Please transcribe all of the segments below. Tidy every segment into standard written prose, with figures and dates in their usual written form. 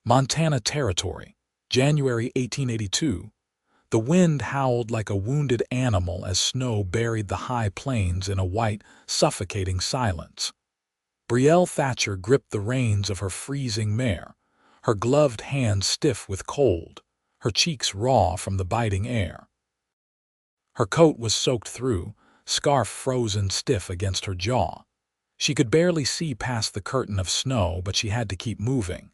Montana Territory, January 1882. The wind howled like a wounded animal as snow buried the high plains in a white, suffocating silence. Brielle Thatcher gripped the reins of her freezing mare, her gloved hands stiff with cold, her cheeks raw from the biting air. Her coat was soaked through, scarf frozen stiff against her jaw. She could barely see past the curtain of snow, but she had to keep moving.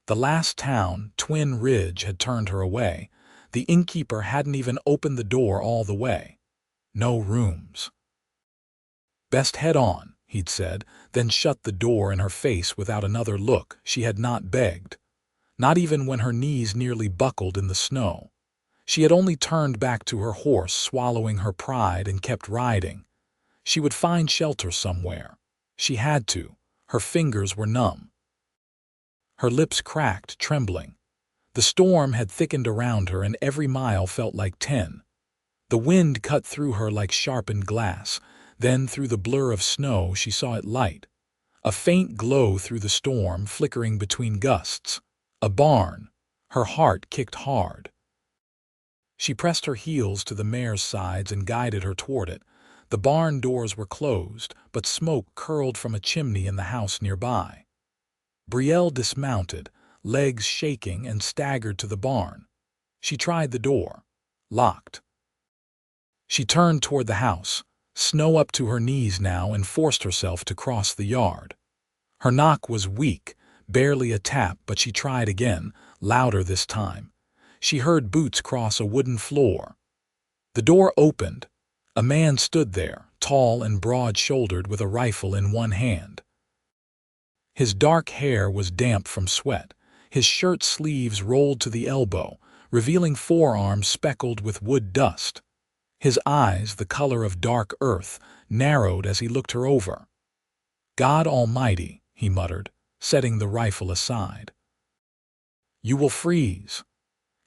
The last town, Twin Ridge, had turned her away. The innkeeper hadn't even opened the door all the way. No rooms. "Best head on," he'd said, then shut the door in her face without another look. She had not begged. Not even when her knees nearly buckled in the snow. She had only turned back to her horse, swallowing her pride, and kept riding. She would find shelter somewhere. She had to. Her fingers were numb. Her lips cracked, trembling. The storm had thickened around her, and every mile felt like 10. The wind cut through her like sharpened glass. Then, through the blur of snow, she saw it light. A faint glow through the storm, flickering between gusts. A barn. Her heart kicked hard. She pressed her heels to the mare's sides and guided her toward it. The barn doors were closed, but smoke curled from a chimney in the house nearby. Brielle dismounted, legs shaking, and staggered to the barn. She tried the door. Locked. She turned toward the house, snow up to her knees now, and forced herself to cross the yard. Her knock was weak, barely a tap, but she tried again, louder this time. She heard boots cross a wooden floor. The door opened. A man stood there, tall and broad-shouldered, with a rifle in one hand. His dark hair was damp from sweat. His shirt sleeves rolled to the elbow, revealing forearms speckled with wood dust. His eyes, the color of dark earth, narrowed as he looked her over. "God Almighty," he muttered, setting the rifle aside. "You will freeze."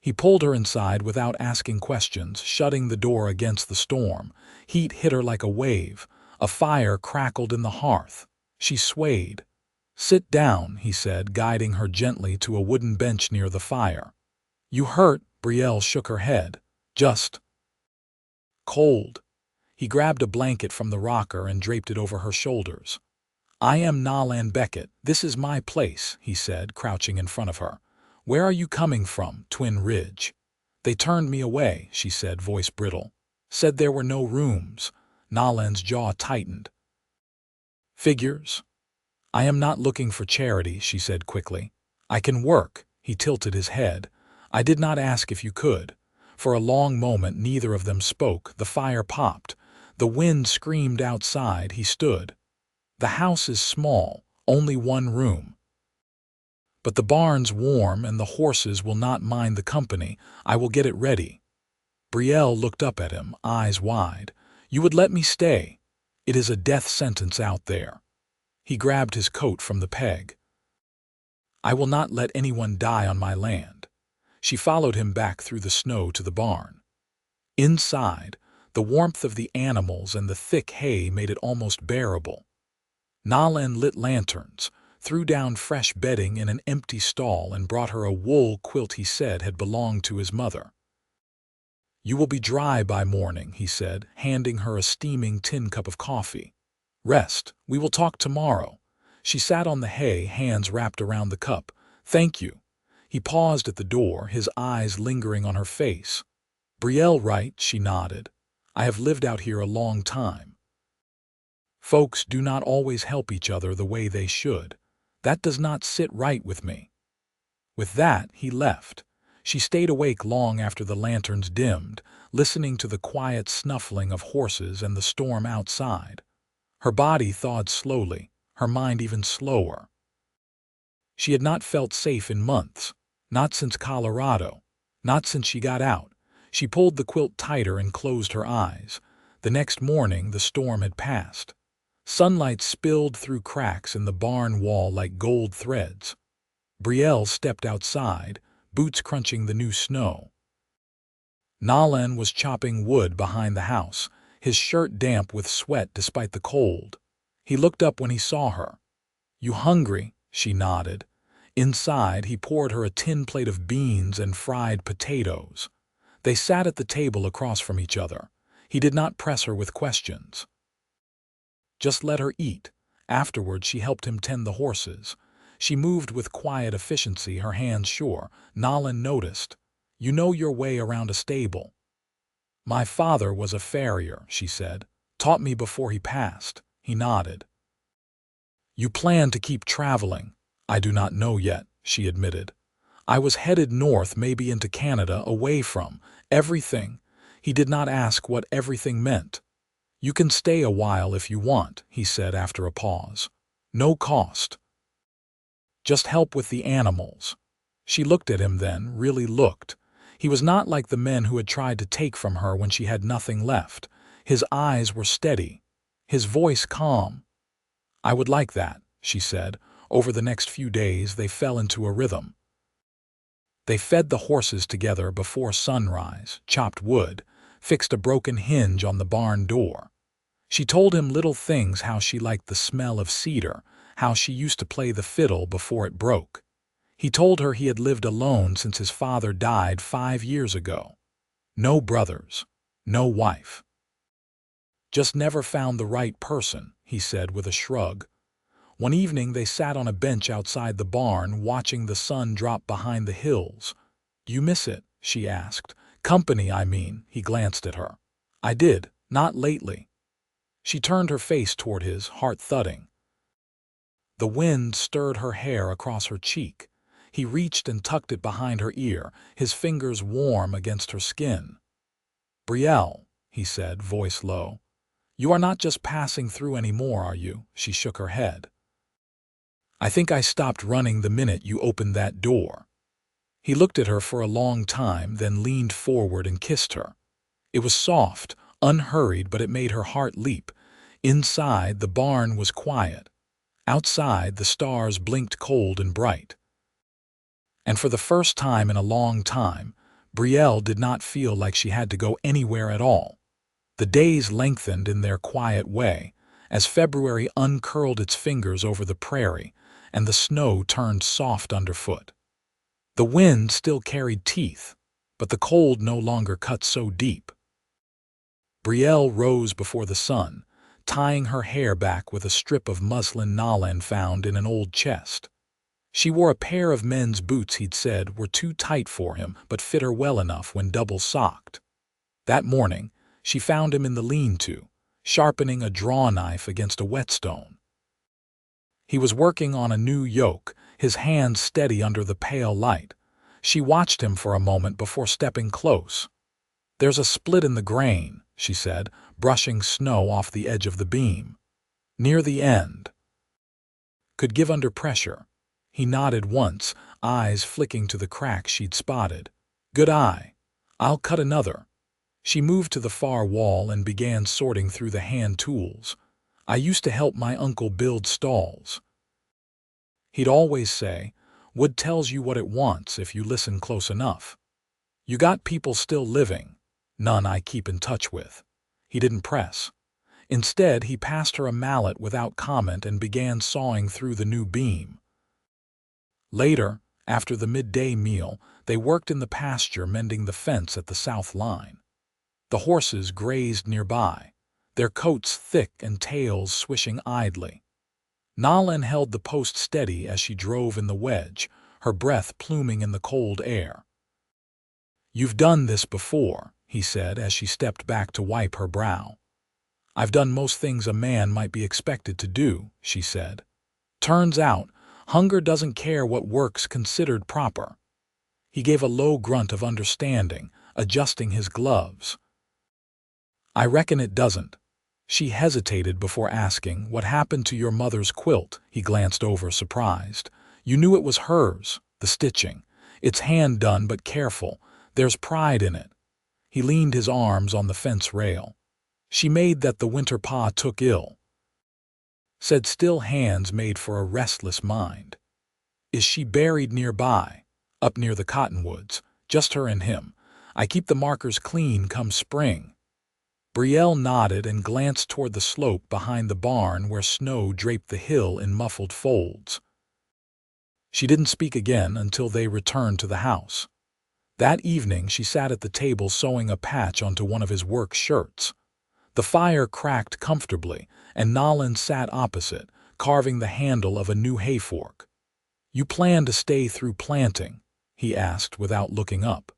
He pulled her inside without asking questions, shutting the door against the storm. Heat hit her like a wave. A fire crackled in the hearth. She swayed. "Sit down," he said, guiding her gently to a wooden bench near the fire. "You hurt?" Brielle shook her head. "Just cold." He grabbed a blanket from the rocker and draped it over her shoulders. "I am Nalan Beckett. This is my place," he said, crouching in front of her. "Where are you coming from?" "Twin Ridge." "They turned me away," she said, voice brittle. "Said there were no rooms." Nalan's jaw tightened. "Figures?" "I am not looking for charity," she said quickly. "I can work." He tilted his head. "I did not ask if you could." For a long moment neither of them spoke. The fire popped. The wind screamed outside. He stood. "The house is small, only one room. But the barn's warm and the horses will not mind the company. I will get it ready." Brielle looked up at him, eyes wide. "You would let me stay? It is a death sentence out there." He grabbed his coat from the peg. "I will not let anyone die on my land." She followed him back through the snow to the barn. Inside, the warmth of the animals and the thick hay made it almost bearable. Nalan lit lanterns, threw down fresh bedding in an empty stall, and brought her a wool quilt he said had belonged to his mother. "You will be dry by morning," he said, handing her a steaming tin cup of coffee. "Rest. We will talk tomorrow." She sat on the hay, hands wrapped around the cup. "Thank you." He paused at the door, his eyes lingering on her face. "Brielle right?" She nodded. "I have lived out here a long time. Folks do not always help each other the way they should. That does not sit right with me." With that, he left. She stayed awake long after the lanterns dimmed, listening to the quiet snuffling of horses and the storm outside. Her body thawed slowly, her mind even slower. She had not felt safe in months, not since Colorado, not since she got out. She pulled the quilt tighter and closed her eyes. The next morning, the storm had passed. Sunlight spilled through cracks in the barn wall like gold threads. Brielle stepped outside, boots crunching the new snow. Nalan was chopping wood behind the house, his shirt damp with sweat despite the cold. He looked up when he saw her. "You hungry?" She nodded. Inside, he poured her a tin plate of beans and fried potatoes. They sat at the table across from each other. He did not press her with questions. Just let her eat. Afterward, she helped him tend the horses. She moved with quiet efficiency, her hands sure. Nolan noticed. You know your way around a stable. My father was a farrier, she said. Taught me before he passed. He nodded. You plan to keep traveling? I do not know yet, she admitted. I was headed north, maybe into Canada, away from everything. He did not ask what everything meant. You can stay a while if you want, he said after a pause. No cost. Just help with the animals. She looked at him then, really looked. He was not like the men who had tried to take from her when she had nothing left. His eyes were steady, his voice calm. I would like that, she said. Over the next few days, they fell into a rhythm. They fed the horses together before sunrise, chopped wood, fixed a broken hinge on the barn door. She told him little things, how she liked the smell of cedar, how she used to play the fiddle before it broke. He told her he had lived alone since his father died 5 years ago. No brothers, no wife. Just never found the right person, he said with a shrug. One evening they sat on a bench outside the barn, watching the sun drop behind the hills. Do you miss it? She asked. Company, I mean. He glanced at her. I did, not lately. She turned her face toward his, heart thudding. The wind stirred her hair across her cheek. He reached and tucked it behind her ear, his fingers warm against her skin. Brielle, he said, voice low. You are not just passing through anymore, are you? She shook her head. I think I stopped running the minute you opened that door. He looked at her for a long time, then leaned forward and kissed her. It was soft, unhurried, but it made her heart leap. Inside, the barn was quiet. Outside, the stars blinked cold and bright. And for the first time in a long time, Brielle did not feel like she had to go anywhere at all. The days lengthened in their quiet way, as February uncurled its fingers over the prairie, and the snow turned soft underfoot. The wind still carried teeth, but the cold no longer cut so deep. Brielle rose before the sun, tying her hair back with a strip of muslin Nolan found in an old chest. She wore a pair of men's boots he'd said were too tight for him, but fit her well enough when double-socked. That morning, she found him in the lean-to, sharpening a draw knife against a whetstone. He was working on a new yoke, his hands steady under the pale light. She watched him for a moment before stepping close. There's a split in the grain, she said, brushing snow off the edge of the beam. Near the end. Could give under pressure. He nodded once, eyes flicking to the crack she'd spotted. Good eye. I'll cut another. She moved to the far wall and began sorting through the hand tools. I used to help my uncle build stalls. He'd always say, wood tells you what it wants if you listen close enough. You got people still living, none I keep in touch with. He didn't press. Instead, he passed her a mallet without comment and began sawing through the new beam. Later, after the midday meal, they worked in the pasture mending the fence at the south line. The horses grazed nearby, their coats thick and tails swishing idly. Nolan held the post steady as she drove in the wedge, her breath pluming in the cold air. You've done this before, he said as she stepped back to wipe her brow. I've done most things a man might be expected to do, she said. Turns out, hunger doesn't care what work's considered proper. He gave a low grunt of understanding, adjusting his gloves. I reckon it doesn't. She hesitated before asking, what happened to your mother's quilt? He glanced over, surprised. You knew it was hers, the stitching. It's hand-done but careful. There's pride in it. He leaned his arms on the fence rail. She made that the winter pa took ill. Said still hands made for a restless mind. Is she buried nearby? Up near the cottonwoods. Just her and him. I keep the markers clean come spring. Brielle nodded and glanced toward the slope behind the barn where snow draped the hill in muffled folds. She didn't speak again until they returned to the house. That evening she sat at the table sewing a patch onto one of his work shirts. The fire cracked comfortably, and Nolan sat opposite, carving the handle of a new hay fork. "You plan to stay through planting?" he asked without looking up.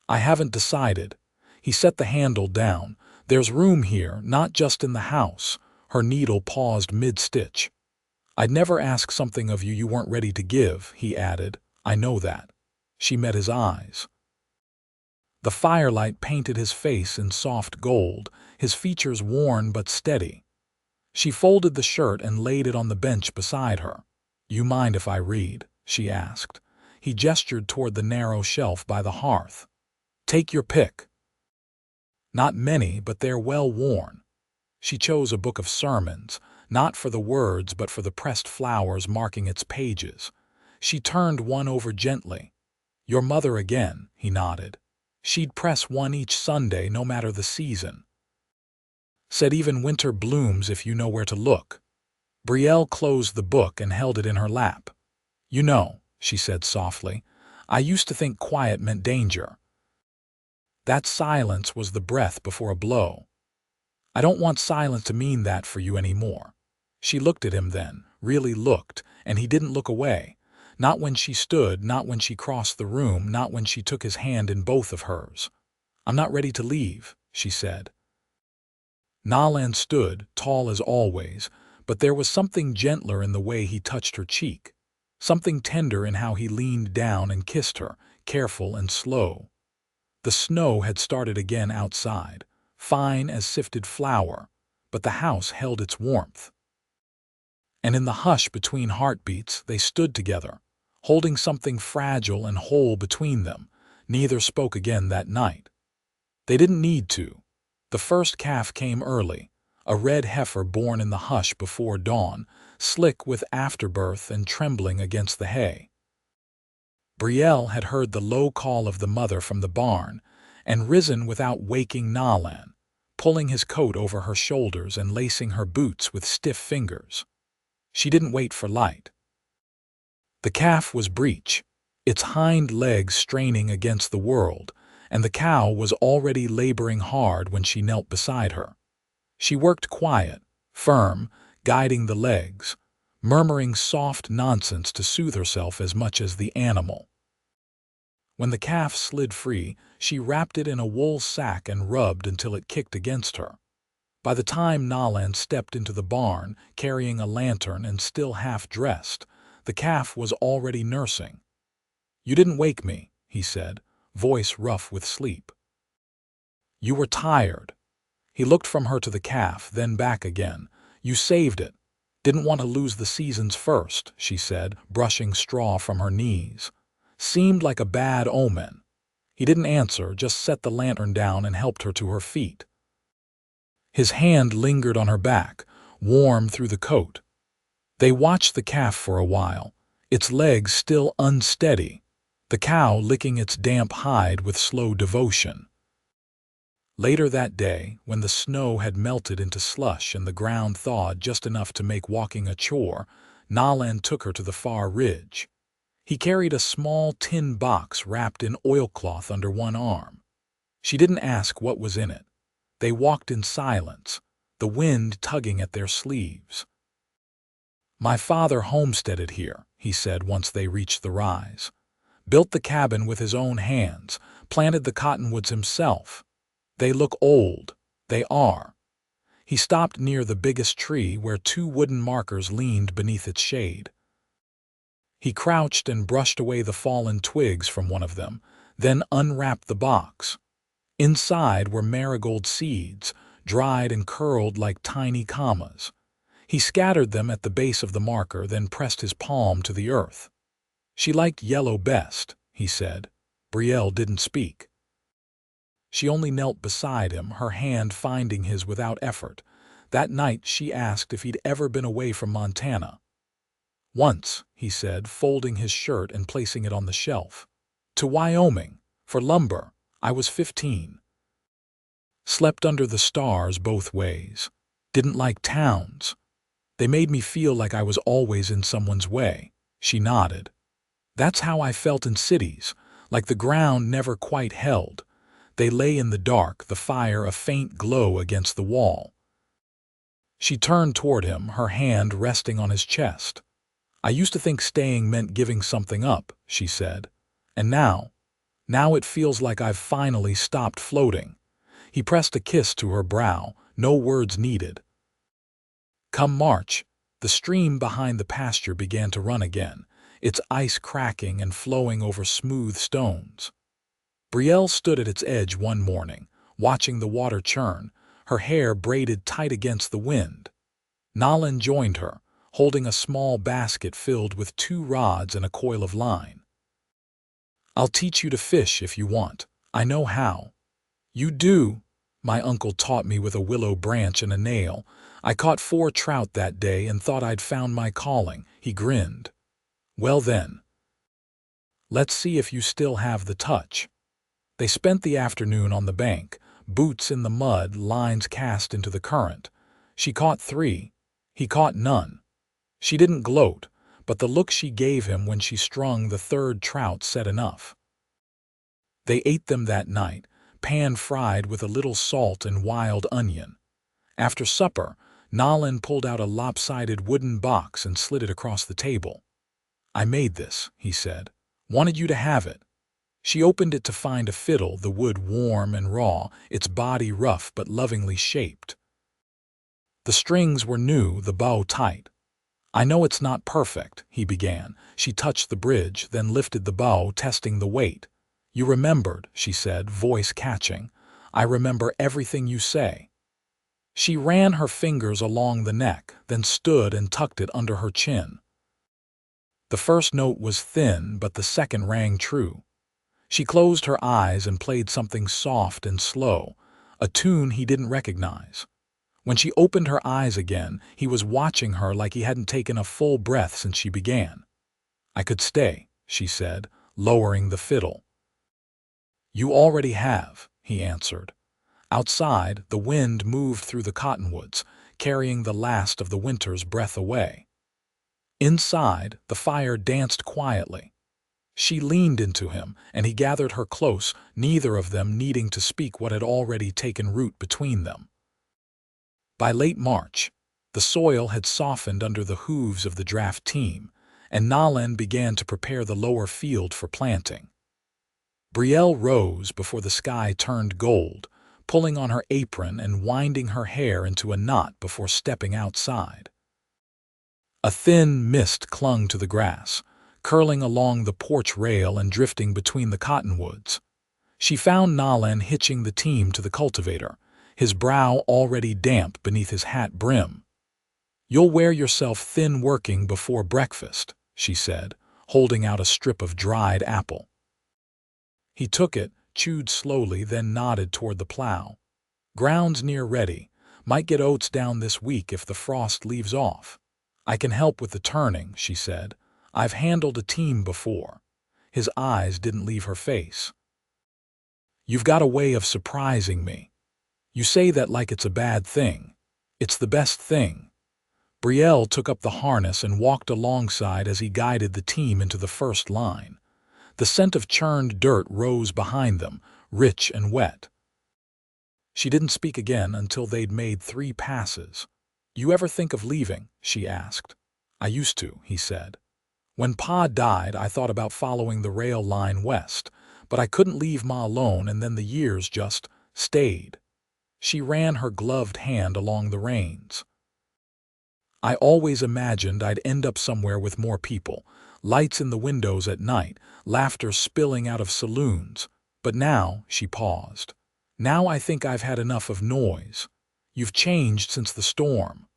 "I haven't decided." He set the handle down. "There's room here, not just in the house." Her needle paused mid-stitch. "I'd never ask something of you you weren't ready to give," he added. "I know that." She met his eyes. The firelight painted his face in soft gold, his features worn but steady. She folded the shirt and laid it on the bench beside her. "You mind if I read?" she asked. He gestured toward the narrow shelf by the hearth. "Take your pick." "Not many, but they're well worn." She chose a book of sermons, not for the words but for the pressed flowers marking its pages. She turned one over gently. "Your mother again," he nodded. "She'd press one each Sunday, no matter the season. Said even winter blooms if you know where to look." Brielle closed the book and held it in her lap. "You know," she said softly, "I used to think quiet meant danger." That silence was the breath before a blow. "I don't want silence to mean that for you anymore." She looked at him then, really looked, and he didn't look away. Not when she stood, not when she crossed the room, not when she took his hand in both of hers. "I'm not ready to leave," she said. Nalan stood, tall as always, but there was something gentler in the way he touched her cheek, something tender in how he leaned down and kissed her, careful and slow. The snow had started again outside, fine as sifted flour, but the house held its warmth. And in the hush between heartbeats they stood together, holding something fragile and whole between them. Neither spoke again that night. They didn't need to. The first calf came early, a red heifer born in the hush before dawn, slick with afterbirth and trembling against the hay. Brielle had heard the low call of the mother from the barn and risen without waking Nalan, pulling his coat over her shoulders and lacing her boots with stiff fingers. She didn't wait for light. The calf was breech, its hind legs straining against the world, and the cow was already laboring hard when she knelt beside her. She worked quiet, firm, guiding the legs, murmuring soft nonsense to soothe herself as much as the animal. When the calf slid free, she wrapped it in a wool sack and rubbed until it kicked against her. By the time Nalan stepped into the barn, carrying a lantern and still half-dressed, the calf was already nursing. "You didn't wake me," he said, voice rough with sleep. "You were tired." He looked from her to the calf, then back again. "You saved it. Didn't want to lose the seasons first," she said, brushing straw from her knees. Seemed like a bad omen. He didn't answer, just set the lantern down and helped her to her feet. His hand lingered on her back, warm through the coat. They watched the calf for a while, its legs still unsteady, the cow licking its damp hide with slow devotion. Later that day, when the snow had melted into slush and the ground thawed just enough to make walking a chore, Nalan took her to the far ridge. He carried a small tin box wrapped in oilcloth under one arm. She didn't ask what was in it. They walked in silence, the wind tugging at their sleeves. "My father homesteaded here," he said once they reached the rise. "Built the cabin with his own hands, planted the cottonwoods himself. They look old. They are." He stopped near the biggest tree where two wooden markers leaned beneath its shade. He crouched and brushed away the fallen twigs from one of them, then unwrapped the box. Inside were marigold seeds, dried and curled like tiny commas. He scattered them at the base of the marker, then pressed his palm to the earth. "She liked yellow best," he said. Brielle didn't speak. She only knelt beside him, her hand finding his without effort. That night she asked if he'd ever been away from Montana. "Once," he said, folding his shirt and placing it on the shelf. "To Wyoming, for lumber. I was 15. Slept under the stars both ways. Didn't like towns. They made me feel like I was always in someone's way." She nodded. That's how I felt in cities, like the ground never quite held. They lay in the dark, the fire a faint glow against the wall. She turned toward him, her hand resting on his chest. I used to think staying meant giving something up, she said. And now it feels like I've finally stopped floating. He pressed a kiss to her brow, no words needed. Come March, the stream behind the pasture began to run again, its ice cracking and flowing over smooth stones. Brielle stood at its edge one morning, watching the water churn, her hair braided tight against the wind. Nalin joined her, holding a small basket filled with 2 rods and a coil of line. I'll teach you to fish if you want. I know how. You do? My uncle taught me with a willow branch and a nail. I caught 4 trout that day and thought I'd found my calling. He grinned. Well then, let's see if you still have the touch. They spent the afternoon on the bank, boots in the mud, lines cast into the current. She caught 3. He caught none. She didn't gloat, but the look she gave him when she strung the 3rd trout said enough. They ate them that night, pan-fried with a little salt and wild onion. After supper, Nalin pulled out a lopsided wooden box and slid it across the table. I made this, he said. Wanted you to have it. She opened it to find a fiddle, the wood warm and raw, its body rough but lovingly shaped. The strings were new, the bow tight. I know it's not perfect, he began. She touched the bridge, then lifted the bow, testing the weight. You remembered, she said, voice catching. I remember everything you say. She ran her fingers along the neck, then stood and tucked it under her chin. The first note was thin, but the second rang true. She closed her eyes and played something soft and slow, a tune he didn't recognize. When she opened her eyes again, he was watching her like he hadn't taken a full breath since she began. I could stay, she said, lowering the fiddle. You already have, he answered. Outside, the wind moved through the cottonwoods, carrying the last of the winter's breath away. Inside, the fire danced quietly. She leaned into him, and he gathered her close, neither of them needing to speak what had already taken root between them. By late March, the soil had softened under the hooves of the draft team, and Nalin began to prepare the lower field for planting. Brielle rose before the sky turned gold, pulling on her apron and winding her hair into a knot before stepping outside. A thin mist clung to the grass, curling along the porch rail and drifting between the cottonwoods. She found Nalin hitching the team to the cultivator, his brow already damp beneath his hat brim. You'll wear yourself thin working before breakfast, she said, holding out a strip of dried apple. He took it, chewed slowly, then nodded toward the plow. Ground's near ready. Might get oats down this week if the frost leaves off. I can help with the turning, she said. I've handled a team before. His eyes didn't leave her face. You've got a way of surprising me. You say that like it's a bad thing. It's the best thing. Brielle took up the harness and walked alongside as he guided the team into the first line. The scent of churned dirt rose behind them, rich and wet. She didn't speak again until they'd made 3 passes. You ever think of leaving? She asked. I used to, he said. When Pa died, I thought about following the rail line west, but I couldn't leave Ma alone, and then the years just stayed. She ran her gloved hand along the reins. I always imagined I'd end up somewhere with more people, lights in the windows at night, laughter spilling out of saloons. But now, she paused. Now I think I've had enough of noise. You've changed since the storm.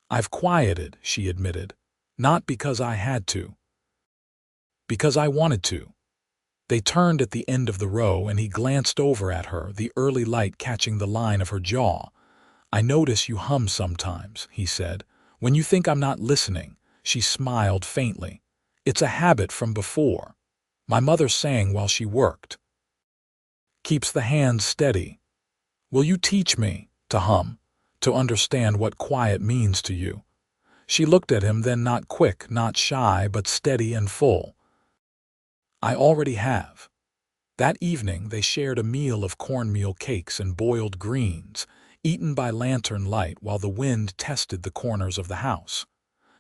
I've quieted, she admitted. Not because I had to. Because I wanted to. They turned at the end of the row and he glanced over at her, the early light catching the line of her jaw. I notice you hum sometimes, he said. When you think I'm not listening. She smiled faintly. It's a habit from before. My mother sang while she worked. Keeps the hands steady. Will you teach me to hum, to understand what quiet means to you? She looked at him, then not quick, not shy, but steady and full. I already have. That evening they shared a meal of cornmeal cakes and boiled greens, eaten by lantern light while the wind tested the corners of the house.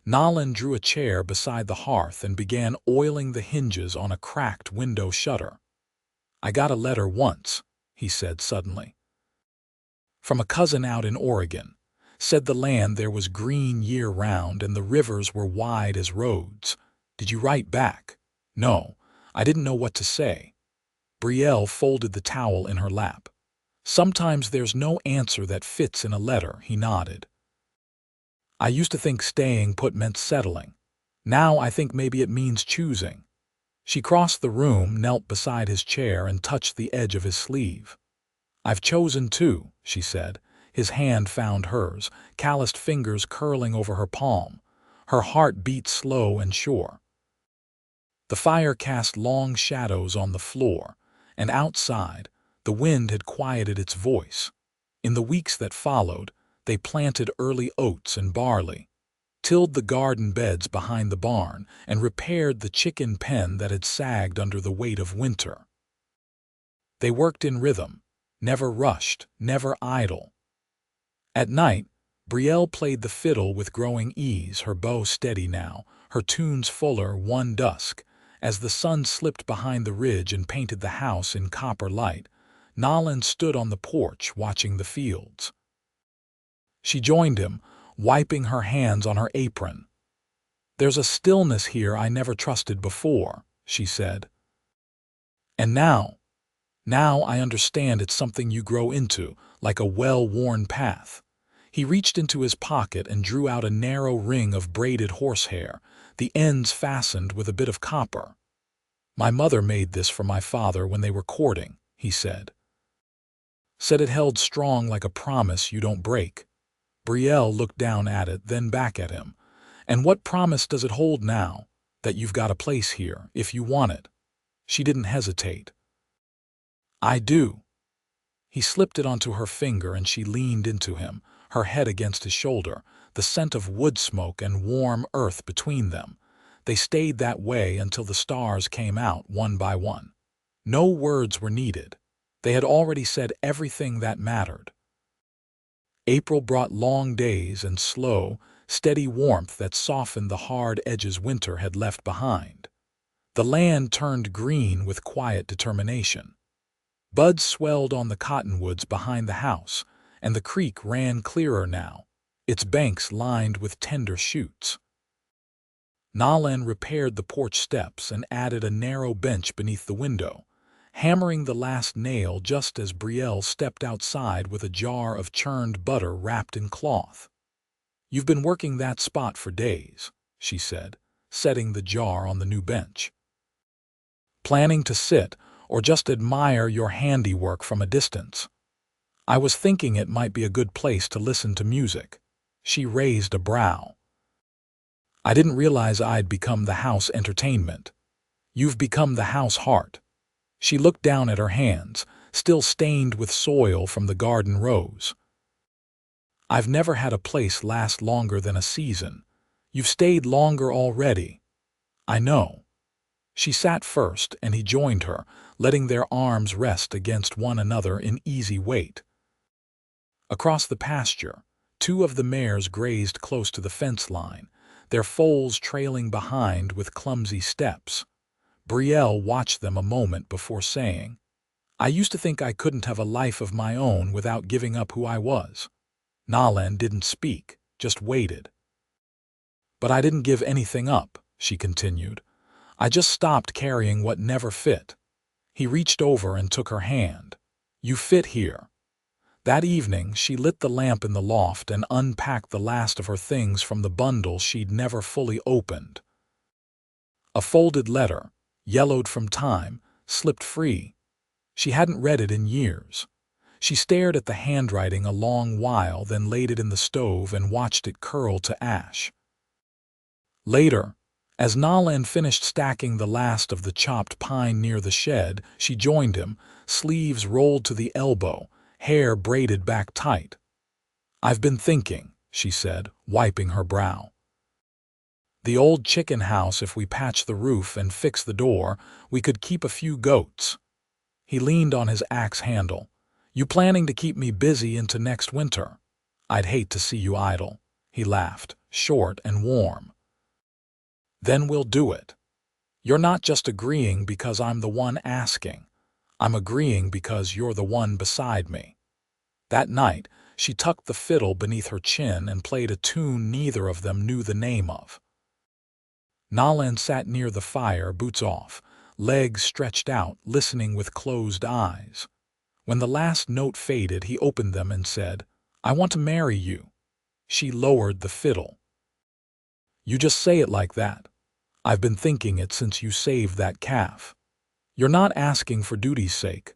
Nolan drew a chair beside the hearth and began oiling the hinges on a cracked window shutter. "I got a letter once," he said suddenly. "From a cousin out in Oregon. Said the land there was green year-round and the rivers were wide as roads. Did you write back?" "No, I didn't know what to say." Brielle folded the towel in her lap. "Sometimes there's no answer that fits in a letter," he nodded. "I used to think staying put meant settling. Now I think maybe it means choosing." She crossed the room, knelt beside his chair, and touched the edge of his sleeve. "I've chosen too," she said. His hand found hers, calloused fingers curling over her palm. Her heart beat slow and sure. The fire cast long shadows on the floor, and outside, the wind had quieted its voice. In the weeks that followed, they planted early oats and barley, tilled the garden beds behind the barn, and repaired the chicken pen that had sagged under the weight of winter. They worked in rhythm, never rushed, never idle. At night, Brielle played the fiddle with growing ease, her bow steady now, her tunes fuller one dusk. As the sun slipped behind the ridge and painted the house in copper light, Nolan stood on the porch watching the fields. She joined him, wiping her hands on her apron. "There's a stillness here I never trusted before," she said. "And now I understand it's something you grow into, like a well-worn path." He reached into his pocket and drew out a narrow ring of braided horsehair, the ends fastened with a bit of copper. "My mother made this for my father when they were courting," he said. "Said it held strong like a promise you don't break." Brielle looked down at it, then back at him. "And what promise does it hold now? That you've got a place here, if you want it?" She didn't hesitate. "I do." He slipped it onto her finger and she leaned into him, her head against his shoulder, the scent of wood smoke and warm earth between them. They stayed that way until the stars came out one by one. No words were needed. They had already said everything that mattered. April brought long days and slow, steady warmth that softened the hard edges winter had left behind. The land turned green with quiet determination. Buds swelled on the cottonwoods behind the house, and the creek ran clearer now, its banks lined with tender shoots. Nolan repaired the porch steps and added a narrow bench beneath the window, hammering the last nail just as Brielle stepped outside with a jar of churned butter wrapped in cloth. "You've been working that spot for days," she said, setting the jar on the new bench. "Planning to sit or just admire your handiwork from a distance?" "I was thinking it might be a good place to listen to music." She raised a brow. "I didn't realize I'd become the house entertainment." "You've become the house heart." She looked down at her hands, still stained with soil from the garden rows. "I've never had a place last longer than a season. You've stayed longer already." "I know." She sat first, and he joined her, letting their arms rest against one another in easy weight. Across the pasture, two of the mares grazed close to the fence line, their foals trailing behind with clumsy steps. Brielle watched them a moment before saying, "I used to think I couldn't have a life of my own without giving up who I was." Nolan didn't speak, just waited. "But I didn't give anything up," she continued. "I just stopped carrying what never fit." He reached over and took her hand. "You fit here." That evening, she lit the lamp in the loft and unpacked the last of her things from the bundle she'd never fully opened. A folded letter, yellowed from time, slipped free. She hadn't read it in years. She stared at the handwriting a long while, then laid it in the stove and watched it curl to ash. Later, as Nolan finished stacking the last of the chopped pine near the shed, she joined him, sleeves rolled to the elbow, hair braided back tight. "I've been thinking," she said, wiping her brow. The old chicken house, if we patch the roof and fix the door, we could keep a few goats. He leaned on his axe handle. You planning to keep me busy into next winter? I'd hate to see you idle. He laughed, short and warm. Then we'll do it. You're not just agreeing because I'm the one asking. I'm agreeing because you're the one beside me. That night, she tucked the fiddle beneath her chin and played a tune neither of them knew the name of. Nalan sat near the fire, boots off, legs stretched out, listening with closed eyes. When the last note faded, he opened them and said, I want to marry you. She lowered the fiddle. You just say it like that. I've been thinking it since you saved that calf. You're not asking for duty's sake.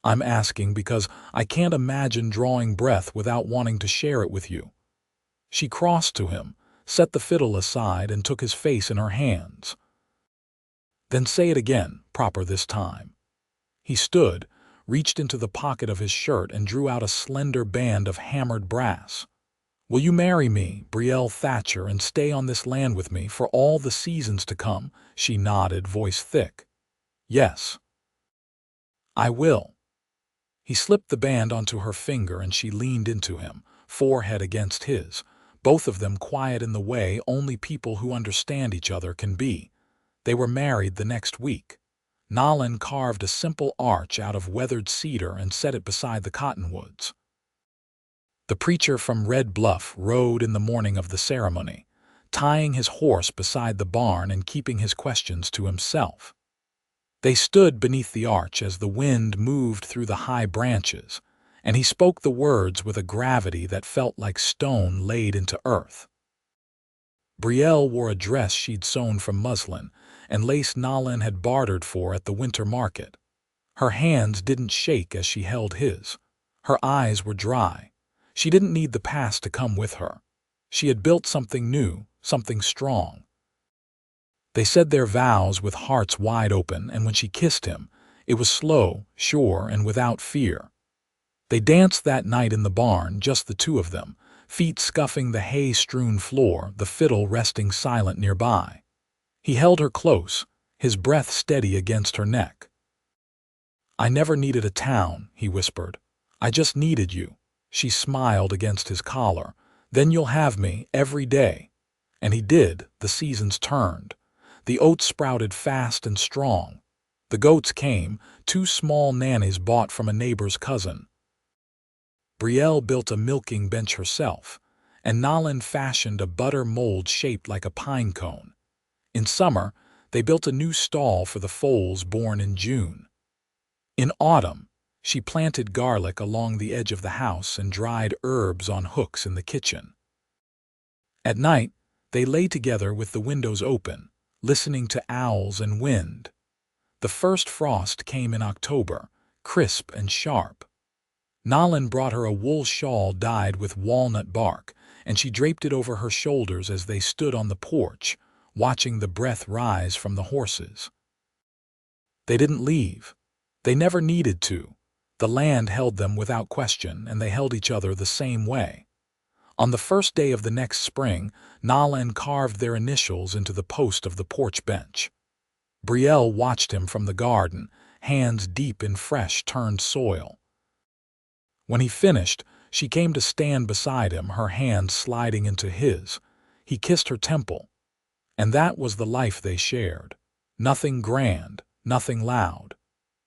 I'm asking because I can't imagine drawing breath without wanting to share it with you. She crossed to him, set the fiddle aside, and took his face in her hands. Then say it again, proper this time. He stood, reached into the pocket of his shirt and drew out a slender band of hammered brass. Will you marry me, Brielle Thatcher, and stay on this land with me for all the seasons to come? She nodded, voice thick. Yes. I will. He slipped the band onto her finger and she leaned into him, forehead against his, both of them quiet in the way only people who understand each other can be. They were married the next week. Nalan carved a simple arch out of weathered cedar and set it beside the cottonwoods. The preacher from Red Bluff rode in the morning of the ceremony, tying his horse beside the barn and keeping his questions to himself. They stood beneath the arch as the wind moved through the high branches, and he spoke the words with a gravity that felt like stone laid into earth. Brielle wore a dress she'd sewn from muslin, and lace Nalan had bartered for at the winter market. Her hands didn't shake as she held his. Her eyes were dry. She didn't need the past to come with her. She had built something new, something strong. They said their vows with hearts wide open, and when she kissed him, it was slow, sure, and without fear. They danced that night in the barn, just the two of them, feet scuffing the hay-strewn floor, the fiddle resting silent nearby. He held her close, his breath steady against her neck. I never needed a town, he whispered. I just needed you. She smiled against his collar. Then you'll have me every day. And he did. The seasons turned. The oats sprouted fast and strong. The goats came, 2 small nannies bought from a neighbor's cousin. Brielle built a milking bench herself, and Nalan fashioned a butter mold shaped like a pine cone. In summer, they built a new stall for the foals born in June. In autumn, she planted garlic along the edge of the house and dried herbs on hooks in the kitchen. At night, they lay together with the windows open, listening to owls and wind. The first frost came in October, crisp and sharp. Nalan brought her a wool shawl dyed with walnut bark, and she draped it over her shoulders as they stood on the porch, watching the breath rise from the horses. They didn't leave. They never needed to. The land held them without question, and they held each other the same way. On the first day of the next spring, Nalan carved their initials into the post of the porch bench. Brielle watched him from the garden, hands deep in fresh, turned soil. When he finished, she came to stand beside him, her hand sliding into his. He kissed her temple. And that was the life they shared. Nothing grand, nothing loud.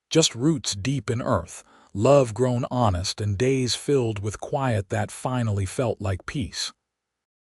Just roots deep in earth, love grown honest, and days filled with quiet that finally felt like peace.